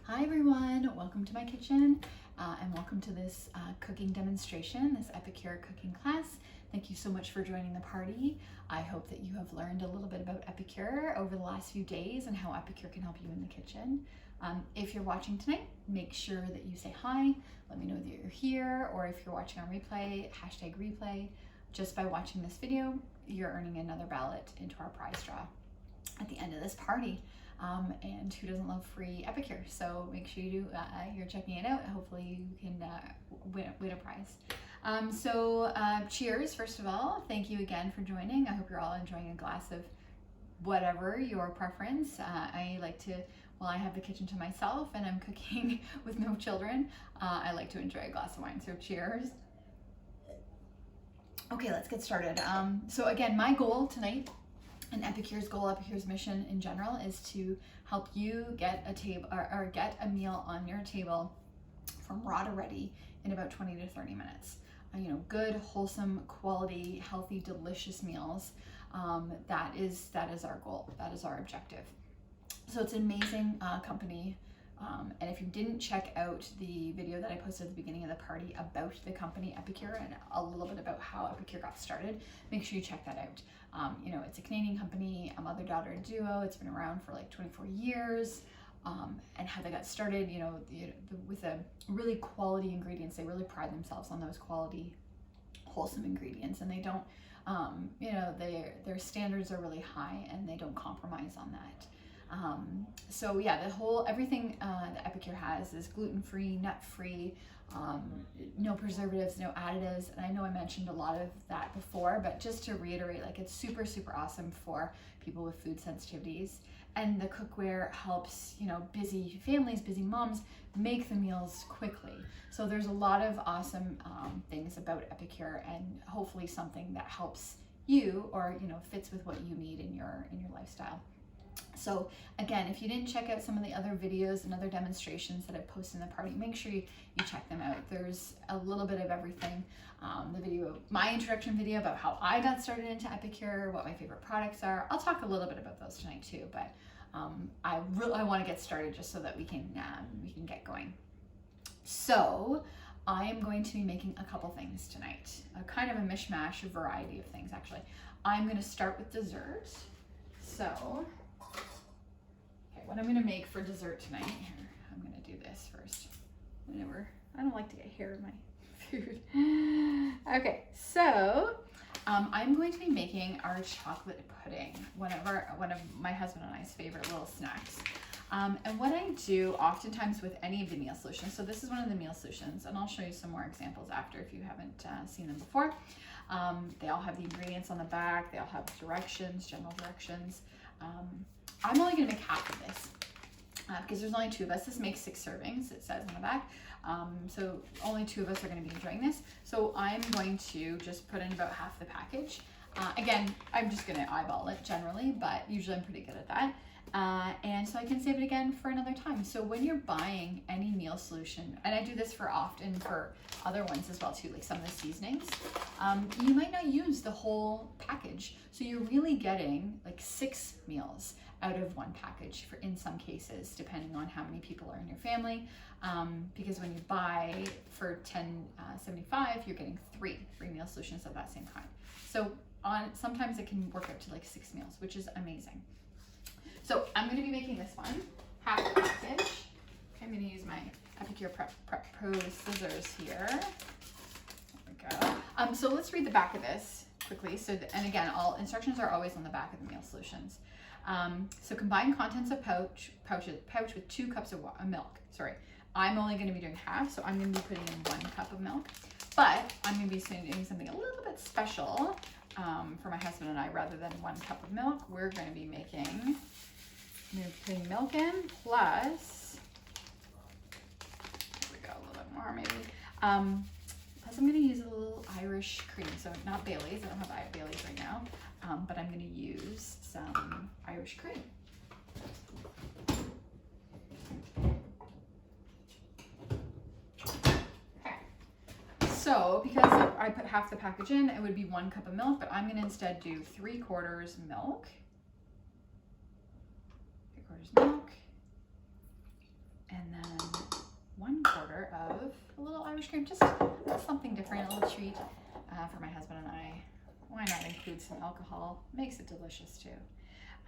Hi everyone, welcome to my kitchen and welcome to this cooking demonstration, this Epicure cooking class. Thank you so much for joining the party. I hope that you have learned a little bit about Epicure over the last few days and how Epicure can help you in the kitchen. If you're watching tonight, make sure that you say hi, let me know that you're here, or if you're watching on replay, hashtag replay. Just by watching this video, you're earning another ballot into our prize draw at the end of this party. And who doesn't love free Epicure? So make sure you're checking it out. Hopefully you can win a prize. Cheers, first of all. Thank you again for joining. I hope you're all enjoying a glass of whatever your preference. I like to, while I have the kitchen to myself and I'm cooking with no children, I like to enjoy a glass of wine. So cheers. Okay, let's get started. So again, my goal tonight, and Epicure's goal, Epicure's mission in general, is to help you get a table or get a meal on your table from raw to ready in about 20 to 30 minutes. Good, wholesome, quality, healthy, delicious meals. That is our goal. That is our objective. So it's an amazing company. And if you didn't check out the video that I posted at the beginning of the party about the company Epicure and a little bit about how Epicure got started, make sure you check that out. It's a Canadian company, a mother-daughter duo. It's been around for like 24 years. And how they got started, with a really quality ingredients. They really pride themselves on those quality, wholesome ingredients, and they don't, their standards are really high and they don't compromise on that. Everything that Epicure has is gluten-free, nut-free, no preservatives, no additives. And I know I mentioned a lot of that before, but just to reiterate, like, it's super, super awesome for people with food sensitivities. And the cookware helps, busy families, busy moms make the meals quickly. So there's a lot of awesome things about Epicure, and hopefully something that helps you or, fits with what you need in your lifestyle. So again, if you didn't check out some of the other videos and other demonstrations that I've posted in the party, make sure you check them out. There's a little bit of everything. My introduction video about how I got started into Epicure, what my favorite products are. I'll talk a little bit about those tonight too, but I want to get started just so that we can get going. So I am going to be making a couple things tonight, a kind of a mishmash, a variety of things actually. I'm going to start with dessert. So what I'm gonna make for dessert tonight, here, I'm gonna do this first. I don't like to get hair in my food. Okay, so I'm going to be making our chocolate pudding, one of my husband and I's favorite little snacks. And what I do oftentimes with any of the meal solutions, so this is one of the meal solutions, and I'll show you some more examples after if you haven't seen them before. They all have the ingredients on the back, they all have directions, general directions. I'm only gonna make half of this because there's only 2 of us. This makes 6 servings, it says on the back. So only 2 of us are gonna be enjoying this. So I'm going to just put in about half the package. Again, I'm just gonna eyeball it generally, but usually I'm pretty good at that. And so I can save it again for another time. So when you're buying any meal solution, and I do this for often for other ones as well too, like some of the seasonings, you might not use the whole package. So you're really getting like 6 meals out of 1 package in some cases, depending on how many people are in your family. Because when you buy for $10.75, you're getting 3 meal solutions at that same time. So sometimes it can work out to like 6 meals, which is amazing. So I'm going to be making this one, half the package. Okay, I'm going to use my Epicure Prep Pro scissors here. There we go. So let's read the back of this quickly. And again, all instructions are always on the back of the meal solutions. So combine contents of pouch with 2 cups of milk. Sorry, I'm only going to be doing half, so I'm going to be putting in 1 cup of milk. But I'm going to be doing something a little bit special for my husband and I. Rather than 1 cup of milk, we're going to be making. I'm going to be putting milk in plus. There we go, a little bit more maybe. Plus, I'm going to use a little Irish cream, so not Bailey's. I don't have Bailey's right now, but I'm going to use some Irish cream. Okay. So because I put half the package in, it would be 1 cup of milk, but I'm going to instead do 3/4 milk. 3/4 milk. And then ice cream, just something different, a little treat for my husband and I. Why not include some alcohol? Makes it delicious too.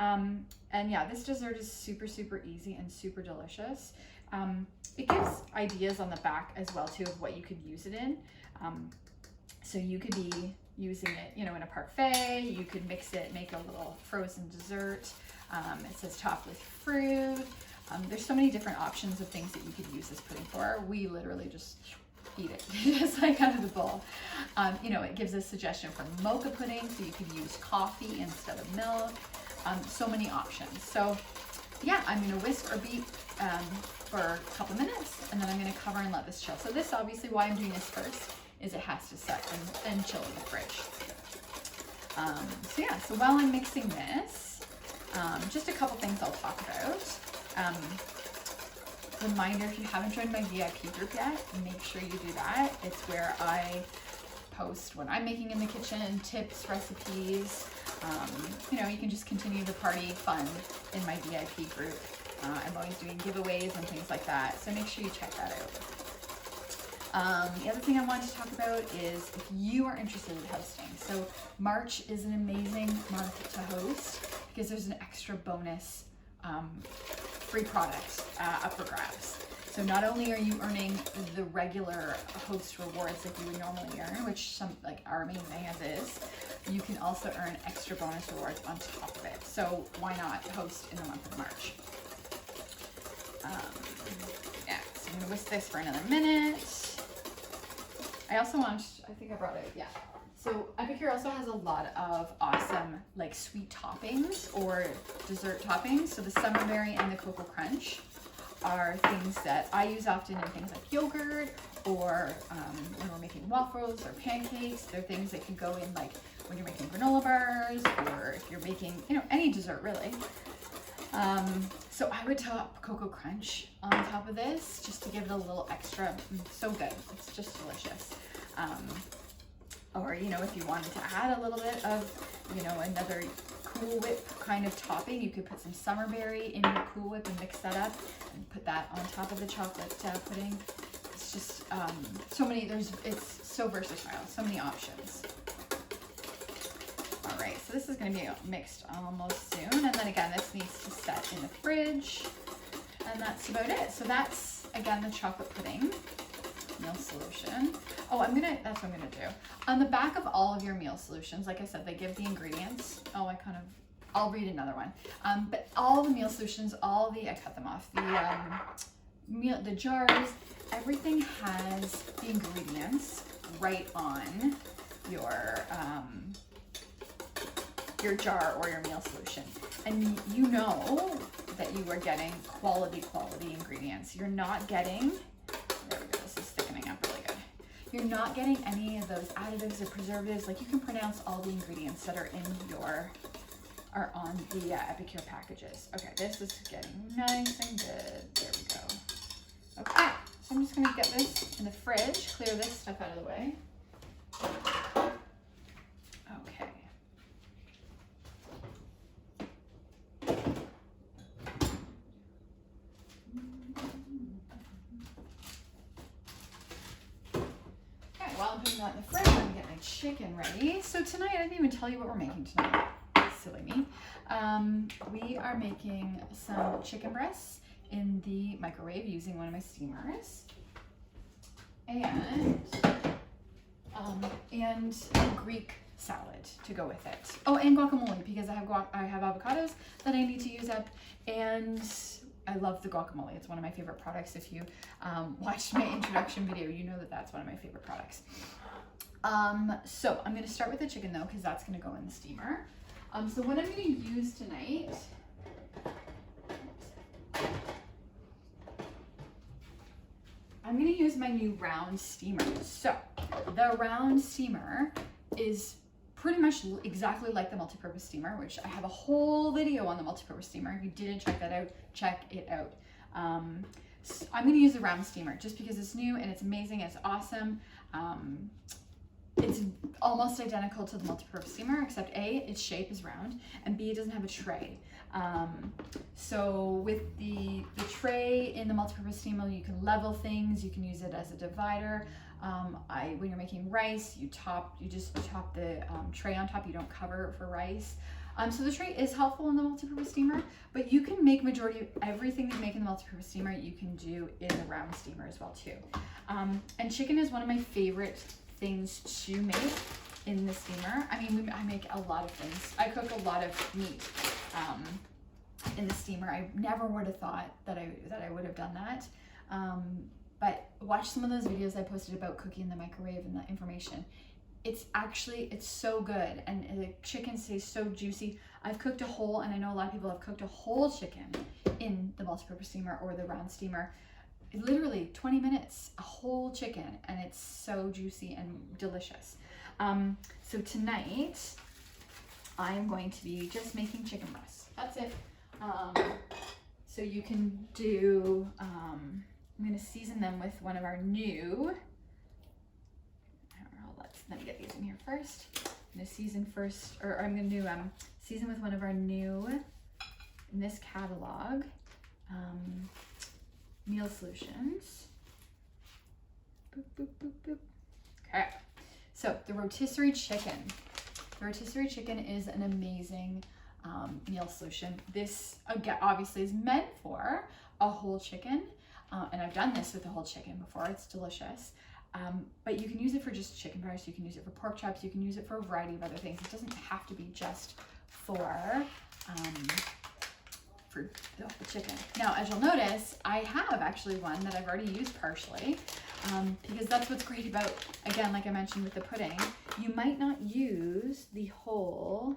And yeah, this dessert is super, super easy and super delicious. It gives ideas on the back as well too of what you could use it in. So you could be using it, you know, in a parfait. You could mix it, make a little frozen dessert. It says topped with fruit. There's so many different options of things that you could use this pudding for. We literally just eat it just like out of the bowl. You know, it gives a suggestion for mocha pudding, so you could use coffee instead of milk. So many options. So yeah, I'm gonna whisk or beat for a couple minutes, and then I'm gonna cover and let this chill. So this, obviously, why I'm doing this first is it has to set and chill in the fridge. So yeah, so while I'm mixing this, just a couple things I'll talk about. Reminder, if you haven't joined my VIP group yet, make sure you do that. It's where I post what I'm making in the kitchen, tips, recipes. You know, you can just continue the party fun in my VIP group. I'm always doing giveaways and things like that, so make sure you check that out. The other thing I wanted to talk about is if you are interested in hosting. So March is an amazing month to host because there's an extra bonus free product up for grabs. So not only are you earning the regular host rewards that you would normally earn, which some like are amazing as is, you can also earn extra bonus rewards on top of it. So why not host in the month of March? Yeah, so I'm gonna whisk this for another minute. I also want, I think I brought it, yeah. So Epicure also has a lot of awesome like sweet toppings or dessert toppings. So the Summerberry and the Cocoa Crunch are things that I use often in things like yogurt or when we're making waffles or pancakes. They're things that can go in like when you're making granola bars or if you're making, you know, any dessert really. So I would top Cocoa Crunch on top of this just to give it a little extra, so good. It's just delicious. Or, you know, if you wanted to add a little bit of, you know, another Cool Whip kind of topping, you could put some Summerberry in your Cool Whip and mix that up and put that on top of the chocolate pudding. It's just so many, it's so versatile, so many options. All right, so this is gonna be mixed almost soon. And then again, this needs to set in the fridge. And that's about it. So that's, again, the chocolate pudding meal solution. Oh, that's what I'm gonna do. On the back of all of your meal solutions, like I said, they give the ingredients. Oh, I'll read another one. But all the meal solutions, I cut them off. The jars, everything has the ingredients right on your jar or your meal solution. And you know that you are getting quality ingredients. You're not getting, there we go, this is thickening up really good. You're not getting any of those additives or preservatives. Like, you can pronounce all the ingredients that are are on the Epicure packages. Okay, this is getting nice and good. There we go. Okay, so I'm just gonna get this in the fridge, clear this stuff out of the way. Okay. While I'm putting that in the fridge, I'm gonna get my chicken ready. So tonight, I didn't even tell you what we're making tonight. Silly me. We are making some chicken breasts in the microwave using one of my steamers. And Greek salad to go with it. Oh, and guacamole, because I have avocados that I need to use up, and I love the guacamole. It's one of my favorite products. If you watched my introduction video, you know that that's one of my favorite products. So I'm going to start with the chicken though, because that's going to go in the steamer. So what I'm going to use tonight, I'm going to use my new round steamer. So the round steamer is pretty much exactly like the multi-purpose steamer, which I have a whole video on the multi-purpose steamer. If you didn't check that out, check it out. So I'm going to use the round steamer just because it's new and it's amazing. It's awesome. It's almost identical to the multi-purpose steamer, except A, its shape is round, and B, it doesn't have a tray. So with the tray in the multi-purpose steamer, you can level things, you can use it as a divider. When you're making rice, you just top the tray on top, you don't cover it for rice. So the tray is helpful in the multi-purpose steamer, but you can make majority of everything that you make in the multi-purpose steamer, you can do in the round steamer as well too. And chicken is one of my favorite things to make in the steamer. I mean, I make a lot of things. I cook a lot of meat in the steamer. I never would have thought that I would have done that. But watch some of those videos I posted about cooking in the microwave and the information. It's so good, and the chicken stays so juicy. I've cooked a whole, and I know a lot of people have cooked a whole chicken in the multi-purpose steamer or the round steamer. Literally 20 minutes, a whole chicken, and it's so juicy and delicious. So tonight, I'm going to be just making chicken breasts. That's it. So you can do, I'm going to season them with one of our new, let me get these in here first. I'm going to season first, or I'm going to do season with one of our new, in this catalog, meal solutions. Boop, boop, boop, boop. Okay, so the rotisserie chicken. The rotisserie chicken is an amazing meal solution. This, again, obviously is meant for a whole chicken, and I've done this with a whole chicken before. It's delicious. But you can use it for just chicken breast, you can use it for pork chops, you can use it for a variety of other things. It doesn't have to be just for the chicken. Now, as you'll notice, I have actually one that I've already used partially, because that's what's great about, again, like I mentioned with the pudding, you might not use the whole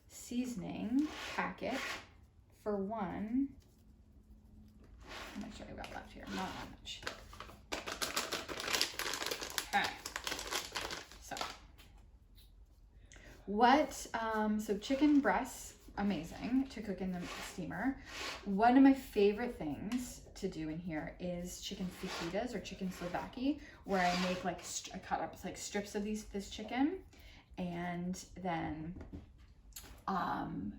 seasoning packet for one. How much do I got left here? Not that much. Okay, so chicken breasts, amazing to cook in the steamer. One of my favorite things to do in here is chicken fajitas or chicken Slovakia, where I make I cut up like strips of this chicken, and then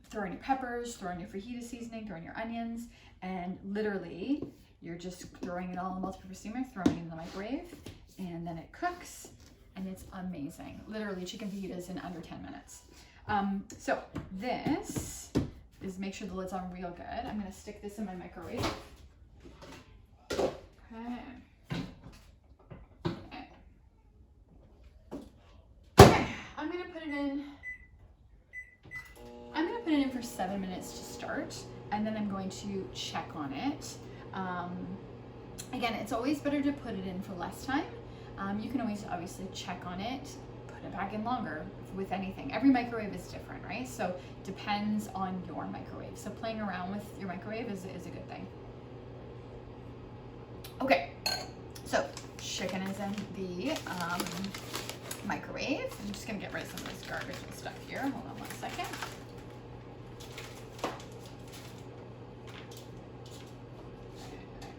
throw in your peppers, throw in your fajita seasoning, throw in your onions, and literally you're just throwing it all in the multi-purpose steamer, throwing it in the microwave, and then it cooks, and it's amazing. Literally, chicken fajitas in under 10 minutes. So this is, make sure the lid's on real good. I'm gonna stick this in my microwave. Okay, I'm gonna put it in for 7 minutes to start, and then I'm going to check on it. Again, it's always better to put it in for less time. You can always obviously check on it, put it back in longer with anything. Every microwave is different, right? So depends on your microwave. So playing around with your microwave is a good thing. Okay, so chicken is in the microwave. I'm just gonna get rid of some of this garbage and stuff here. Hold on 1 second.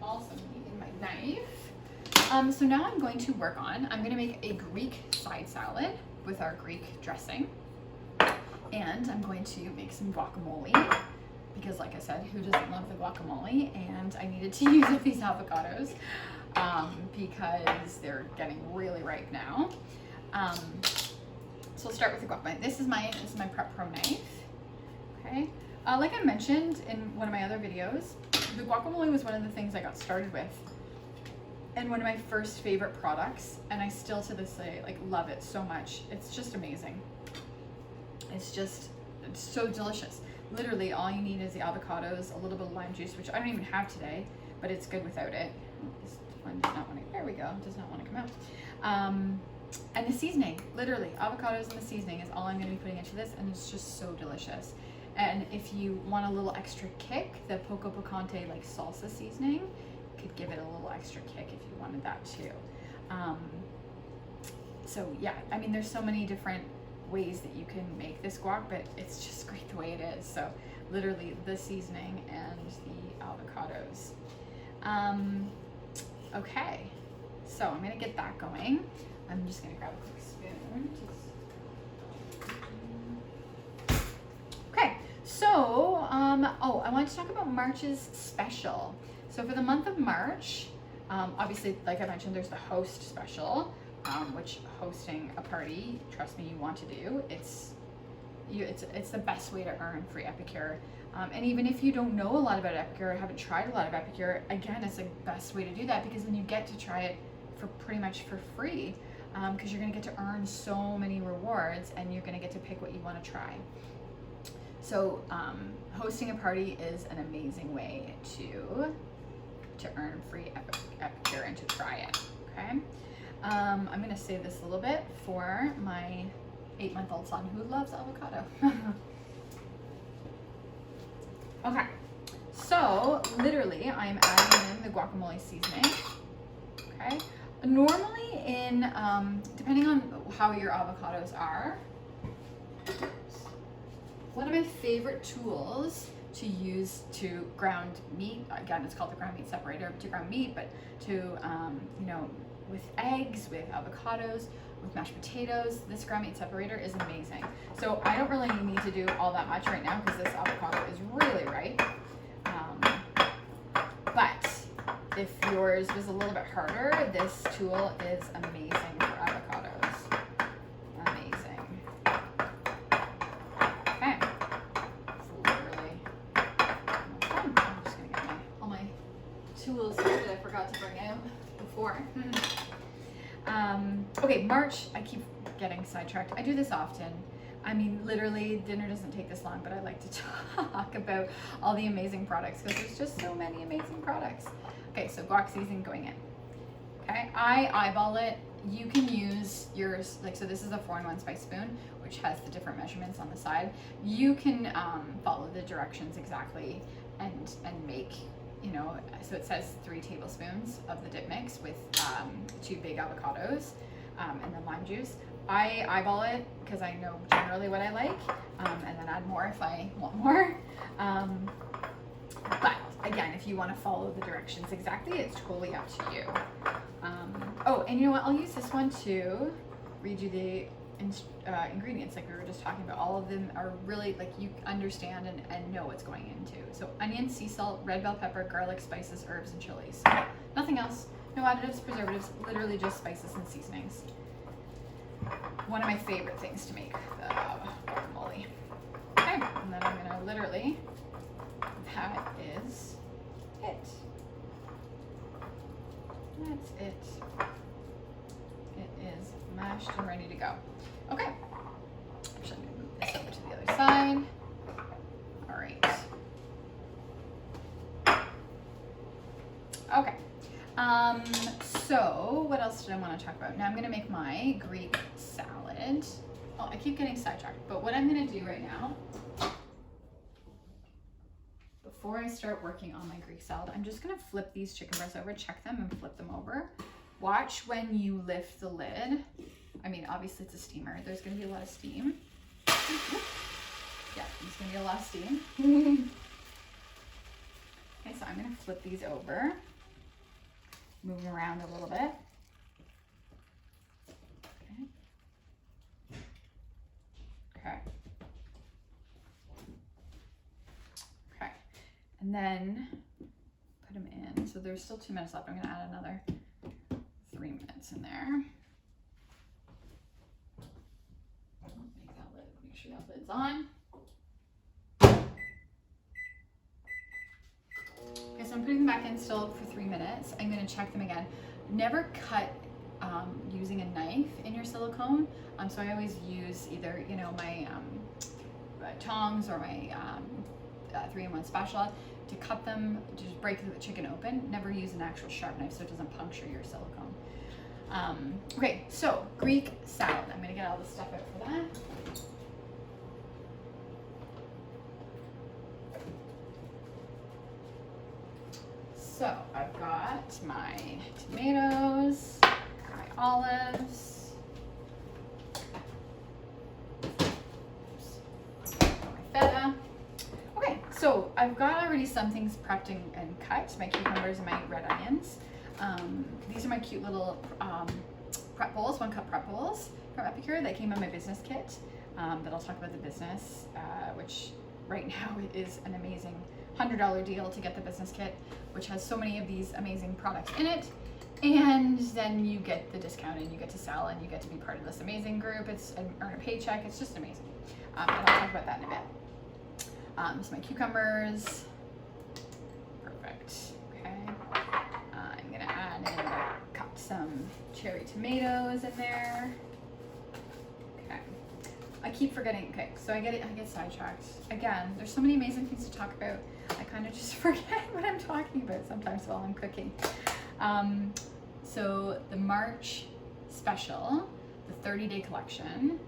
I also need my knife. So now I'm going to I'm going to make a Greek side salad with our Greek dressing. And I'm going to make some guacamole, because like I said, who doesn't love the guacamole? And I needed to use up these avocados because they're getting really ripe now. So I'll start with the guacamole. This is my Prep Pro knife. Okay. Like I mentioned in one of my other videos, the guacamole was one of the things I got started with, and one of my first favorite products, and I still to this day love it so much. It's just amazing. It's so delicious. Literally all you need is the avocados, a little bit of lime juice, which I don't even have today, but it's good without it. This one does not want to, there we go, does not want to come out. And the seasoning, literally avocados and the seasoning is all I'm going to be putting into this, and it's just so delicious. And if you want a little extra kick, the Poco Picante salsa seasoning could give it a little extra kick if you wanted that too. So yeah, I mean, there's so many different ways that you can make this guac, but it's just great the way it is. So literally the seasoning and the avocados. Okay, so I'm gonna get that going. I'm just gonna grab a quick spoon. Okay, So, I want to talk about March's special. So for the month of March, obviously, like I mentioned, there's the host special, which hosting a party, trust me, you want to do. It's the best way to earn free Epicure. And even if you don't know a lot about Epicure or haven't tried a lot of Epicure, again, it's the best way to do that, because then you get to try it for pretty much for free, because you're going to get to earn so many rewards, and you're going to get to pick what you want to try. So hosting a party is an amazing way to earn free Epicure and to try it. Okay, I'm going to save this a little bit for my 8-month-old son who loves avocado. Okay, so literally I'm adding in the guacamole seasoning. Okay, normally in depending on how your avocados are, one of my favorite tools to use to ground meat, again it's called the ground meat separator, to ground meat, but to you know, with eggs, with avocados, with mashed potatoes, this ground meat separator is amazing. So I don't really need to do all that much right now because this avocado is really ripe. But if yours was a little bit harder, this tool is amazing for avocados. Amazing. Okay. It's literally fun. I'm just gonna get all my tools here that I forgot to bring out before. Okay, March, I keep getting sidetracked. I do this often. I mean, literally, dinner doesn't take this long, but I like to talk about all the amazing products because there's just so many amazing products. Okay, so guac seasoning going in. Okay, I eyeball it. You can use yours, like, so this is a 4-in-1 spice spoon, which has the different measurements on the side. You can follow the directions exactly and make, you know, so it says 3 tablespoons of the dip mix with 2 big avocados and then lime juice. I eyeball it because I know generally what I like, and then add more if I want more. But again, if you want to follow the directions exactly, it's totally up to you. Oh, and you know what? I'll use this one to read you the ingredients like we were just talking about. All of them are really, like, you understand and know what's going into. So onion, sea salt, red bell pepper, garlic, spices, herbs, and chilies. Nothing else. No additives, preservatives, literally just spices and seasonings. One of my favorite things to make the guacamole. Okay, and then I'm gonna literally, that is it. That's it. It is mashed and ready to go. Okay, actually I'm gonna move this over to the other side. All right. Okay. So what else did I want to talk about? Now I'm gonna make my Greek salad. Oh, I keep getting sidetracked, but what I'm gonna do right now, before I start working on my Greek salad, I'm just gonna flip these chicken breasts over, check them and flip them over. Watch when you lift the lid. I mean, obviously it's a steamer. There's gonna be a lot of steam. Yeah, there's gonna be a lot of steam. Okay, so I'm gonna flip these over. Move them around a little bit. Okay. Okay. Okay. And then put them in. So there's still 2 minutes left. I'm going to add another 3 minutes in there. Make sure that lid's on. Okay, so I'm putting them back in still for 3 minutes. I'm going to check them again. Never cut using a knife in your silicone. So I always use either, you know, my tongs or my 3-in-1 spatula to cut them, to just break the chicken open. Never use an actual sharp knife so it doesn't puncture your silicone. Okay, so Greek salad. I'm going to get all the stuff out for that. So I've got my tomatoes, my olives, my feta. Okay, so I've got already some things prepped and cut, my cucumbers and my red onions. These are my cute little prep bowls, 1-cup prep bowls from Epicure that came in my business kit. That I'll talk about the business, which right now it is an amazing $100 deal to get the business kit, which has so many of these amazing products in it. And then you get the discount and you get to sell and you get to be part of this amazing group. It's earn a paycheck. It's just amazing. And I'll talk about that in a bit. So my cucumbers. Perfect. Okay. I'm going to add in, cut some cherry tomatoes in there. Okay. I keep forgetting. Okay, so I get sidetracked. Again, there's so many amazing things to talk about. I kind of just forget what I'm talking about sometimes while I'm cooking. So the March special, the 30-day collection,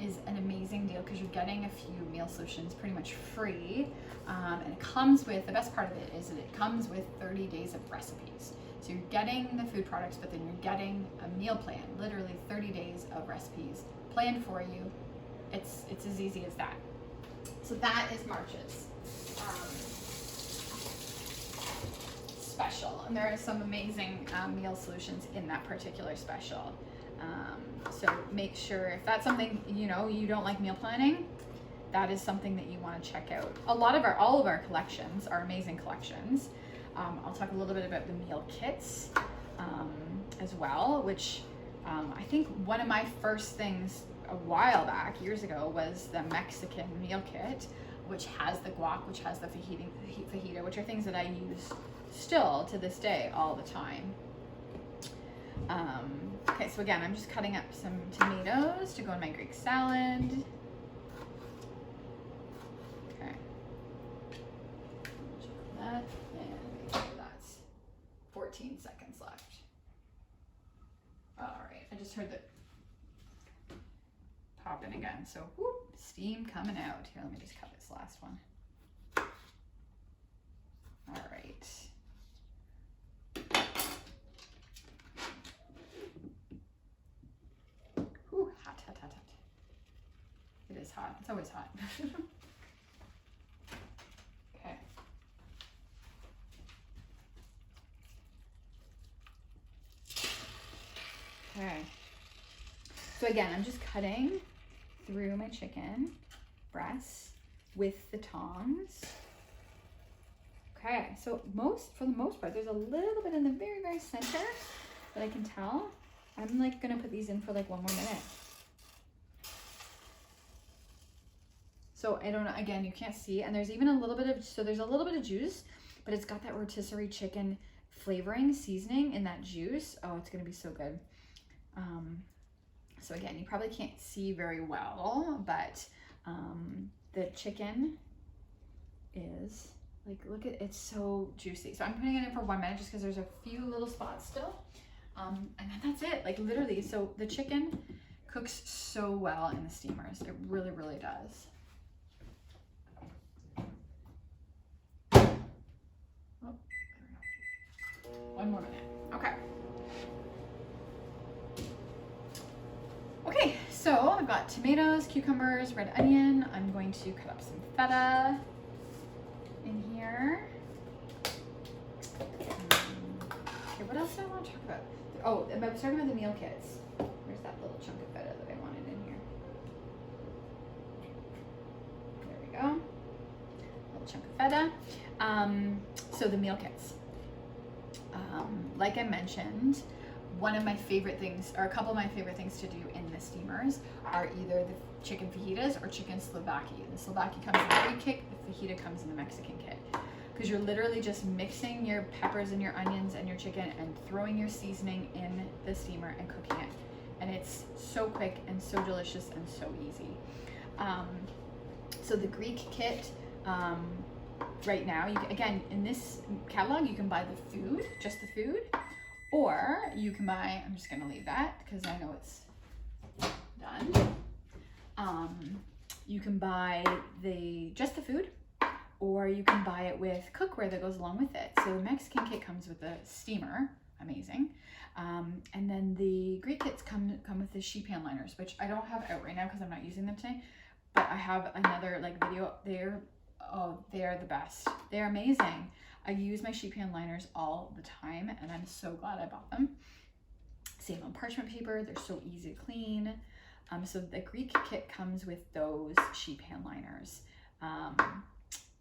is an amazing deal because you're getting a few meal solutions pretty much free. And it comes with, the best part of it is that it comes with 30 days of recipes. So you're getting the food products, but then you're getting a meal plan, literally 30 days of recipes planned for you. It's as easy as that. So that is March's special, and there are some amazing meal solutions in that particular special. So make sure if that's something you don't like meal planning, that is something that you want to check out. All of our collections are amazing collections. I'll talk a little bit about the meal kits as well, which I think one of my first things a while back, years ago, was the Mexican meal kit, which has the guac, which has the fajita, which are things that I use still to this day all the time. Okay, so again, I'm just cutting up some tomatoes to go in my Greek salad. Okay. That, and make sure that's 14 seconds left. All right, I just heard that popping again, so whoop, steam coming out. Here, let me just cut this last one. All right. Ooh, hot, hot, hot, hot. It is hot. It's always hot. Okay. Okay. So again, I'm just cutting through my chicken breasts with the tongs. Okay, so for the most part, there's a little bit in the very, very center that I can tell. I'm like gonna put these in for like 1 more minute. So I don't know, again, you can't see, and there's even a little bit of juice, but it's got that rotisserie chicken flavoring, seasoning in that juice. Oh, it's gonna be so good. So again, you probably can't see very well, but the chicken is like, look at, it's so juicy. So I'm putting it in for 1 minute just because there's a few little spots still. And then that's it, like literally. So the chicken cooks so well in the steamers. It really, really does. Oh, 1 more minute. Okay. Okay, so I've got tomatoes, cucumbers, red onion. I'm going to cut up some feta in here. Okay, what else do I want to talk about? Oh, I was talking about the meal kits. Where's that little chunk of feta that I wanted in here? There we go. Little chunk of feta. So the meal kits. Like I mentioned, one of my favorite things, or a couple of my favorite things to do in the steamers are either the chicken fajitas or chicken Slovakia. The Slovakia comes in the Greek kit, the fajita comes in the Mexican kit. Because you're literally just mixing your peppers and your onions and your chicken and throwing your seasoning in the steamer and cooking it. And it's so quick and so delicious and so easy. So the Greek kit, right now, again, in this catalog, you can buy the food, just the food, or you can buy, I'm just gonna leave that because I know it's done. You can buy just the food, or you can buy it with cookware that goes along with it. So the Mexican kit comes with the steamer, amazing. And then the Greek kits come with the sheet pan liners, which I don't have out right now because I'm not using them today, but I have another video. They're the best. They're amazing. I use my sheet pan liners all the time, and I'm so glad I bought them. Same on parchment paper. They're so easy to clean. So the Greek kit comes with those sheet pan liners.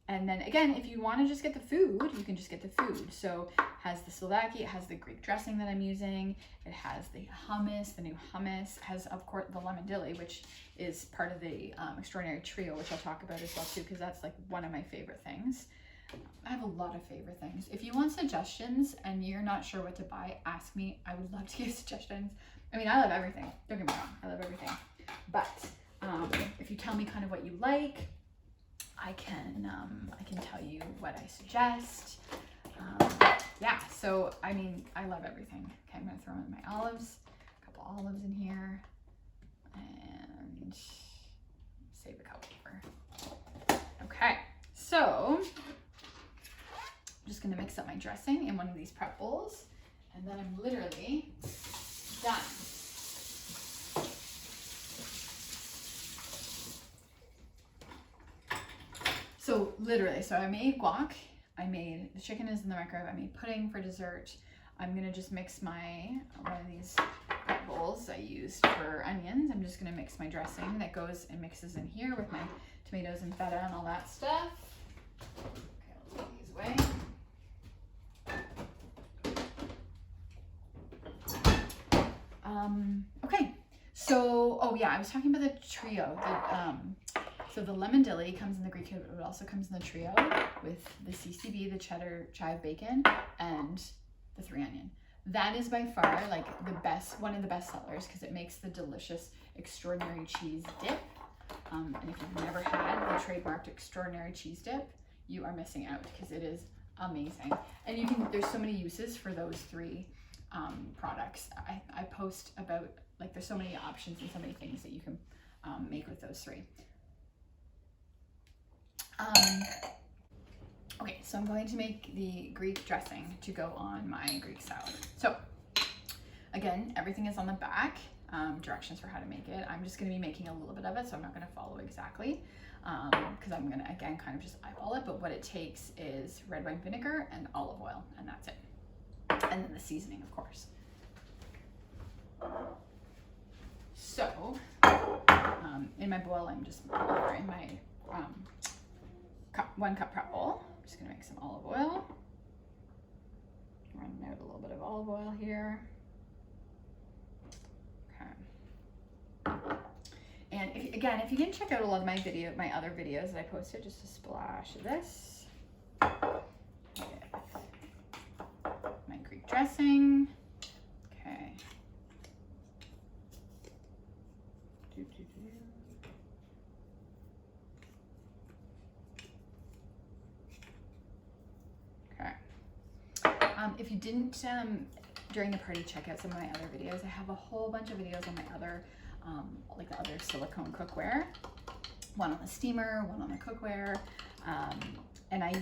And then again, if you want to just get the food, you can just get the food. So it has the souvlaki, it has the Greek dressing that I'm using, it has the hummus, the new hummus, it has of course the lemon dilly, which is part of the extraordinary trio, which I'll talk about as well too, because that's like one of my favorite things. I have a lot of favorite things. If you want suggestions and you're not sure what to buy, ask me. I would love to give suggestions. I mean, I love everything. Don't get me wrong, I love everything. But if you tell me kind of what you like, I can tell you what I suggest. Yeah, so I mean, I love everything. Okay, I'm gonna throw in my olives, a couple olives in here, and save a couple for. Okay, so I'm just gonna mix up my dressing in one of these prep bowls, and then I'm literally done. So literally, so I made guac, the chicken is in the microwave, I made pudding for dessert. I'm gonna just mix one of these prep bowls I used for onions. I'm just gonna mix my dressing that goes and mixes in here with my tomatoes and feta and all that stuff. Okay, I'll take these away. Okay, so, oh yeah, I was talking about the trio. So the lemon dilly comes in the Greek, it also comes in the trio with the CCB, the cheddar chive bacon, and the 3 onion. That is by far like one of the best sellers because it makes the delicious extraordinary cheese dip. And if you've never had the trademarked extraordinary cheese dip, you are missing out because it is amazing. And there's so many uses for those 3 products. I post about, like, there's so many options and so many things that you can make with those 3. Okay, so I'm going to make the Greek dressing to go on my Greek salad. So again, everything is on the back, directions for how to make it. I'm just going to be making a little bit of it, so I'm not going to follow exactly because I'm going to, again, kind of just eyeball it. But what it takes is red wine vinegar and olive oil, and that's it. And then the seasoning, of course. So in my bowl, in my 1 cup prep bowl, I'm just gonna make some olive oil. Running out a little bit of olive oil here. Okay. And if you didn't check out a lot of my other videos that I posted, just a splash of this. My Greek dressing. Okay. If you didn't, during the party, check out some of my other videos. I have a whole bunch of videos on my other, like the other silicone cookware. One on the steamer, one on the cookware. And I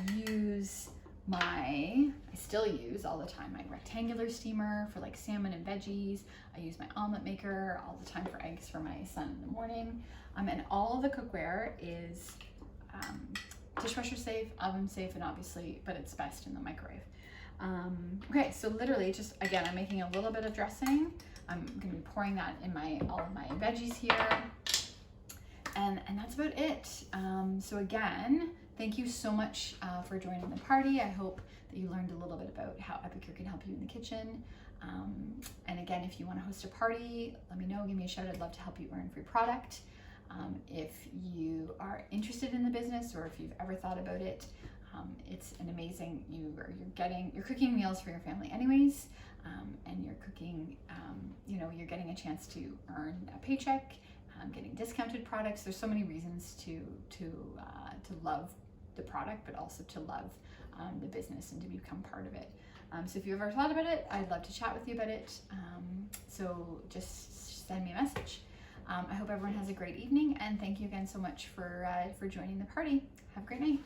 still use all the time my rectangular steamer for like salmon and veggies. I use my omelet maker all the time for eggs for my son in the morning. And all of the cookware is dishwasher safe, oven safe, and obviously, but it's best in the microwave. Okay, so literally just, again, I'm making a little bit of dressing. I'm gonna be pouring that in all of my veggies here. And that's about it. So again, thank you so much for joining the party. I hope that you learned a little bit about how Epicure can help you in the kitchen. And again, if you want to host a party, let me know, give me a shout. I'd love to help you earn free product. If you are interested in the business or if you've ever thought about it, it's an amazing, you're cooking meals for your family anyways, and you're cooking, you're getting a chance to earn a paycheck, getting discounted products. There's so many reasons to love the product, but also to love the business and to become part of it. So if you've ever thought about it, I'd love to chat with you about it. So just send me a message. I hope everyone has a great evening, and thank you again so much for joining the party. Have a great night.